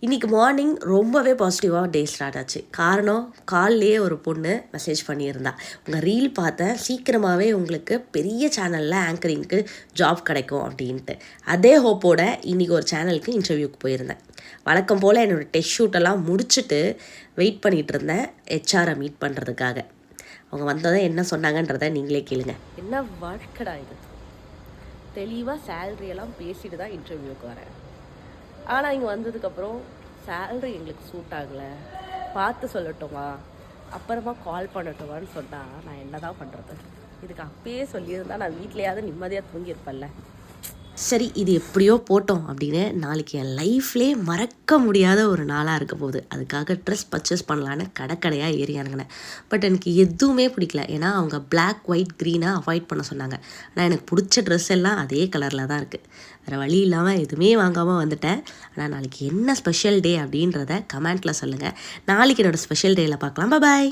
இன்றைக்கி மார்னிங் ரொம்பவே பாசிட்டிவாக டே ஸ்டார்ட் ஆச்சு. காரணம், கால்லேயே ஒரு பொண்ணு மெசேஜ் பண்ணியிருந்தா, உங்கள் ரீல் பார்த்தேன், சீக்கிரமாகவே உங்களுக்கு பெரிய சேனலில் ஆங்கரிங்க்கு ஜாப் கிடைக்கும் அப்படின்ட்டு. அதே ஹோப்போட இன்றைக்கி ஒரு சேனலுக்கு இன்டர்வியூக்கு போயிருந்தேன். வழக்கம் போல் என்னோடய டெஸ்ட் ஷூட்டெல்லாம் முடிச்சுட்டு வெயிட் பண்ணிகிட்டு இருந்தேன் ஹெச்ஆரை மீட் பண்ணுறதுக்காக. அவங்க வந்ததை என்ன சொன்னாங்கன்றதை நீங்களே கேளுங்க. என்ன வாழ்க்கடா இது, தெளிவாக சேலரியெல்லாம் பேசிட்டு தான் இன்டர்வியூக்கு வரேன். ஆனால் இங்கே வந்ததுக்கப்புறம் சேல்ரி எங்களுக்கு சூட் ஆகலை, பார்த்து சொல்லட்டுமா, அப்புறமா கால் பண்ணட்டுமான்னு சொன்னால் நான் என்ன தான் பண்ணுறது? இதுக்கு அப்பயே சொல்லியிருந்தால் நான் வீட்லையாவது நிம்மதியாக தூங்கியிருப்பேன்ல. சரி, இது எப்படியோ போட்டோம் அப்படின்னு நாளைக்கு என் லைஃப்லேயே மறக்க முடியாத ஒரு நாளாக இருக்க போகுது. அதுக்காக ட்ரெஸ் பர்ச்சேஸ் பண்ணலான்னு கடையாக ஏறி இறங்கினேன். பட் எனக்கு எதுவுமே பிடிக்கல. ஏன்னா அவங்க பிளாக், ஒயிட், க்ரீனை அவாய்ட் பண்ண சொன்னாங்க. ஆனால் எனக்கு பிடிச்ச ட்ரெஸ் எல்லாம் அதே கலரில் தான் இருக்குது. வேறு வழி இல்லாமல் எதுவுமே வாங்காமல் வந்துட்டேன். ஆனால் நாளைக்கு என்ன ஸ்பெஷல் டே அப்படின்றத கமெண்ட்டில் சொல்லுங்கள். நாளைக்கு என்னோடய ஸ்பெஷல் டேயில் பார்க்கலாம். பாய்.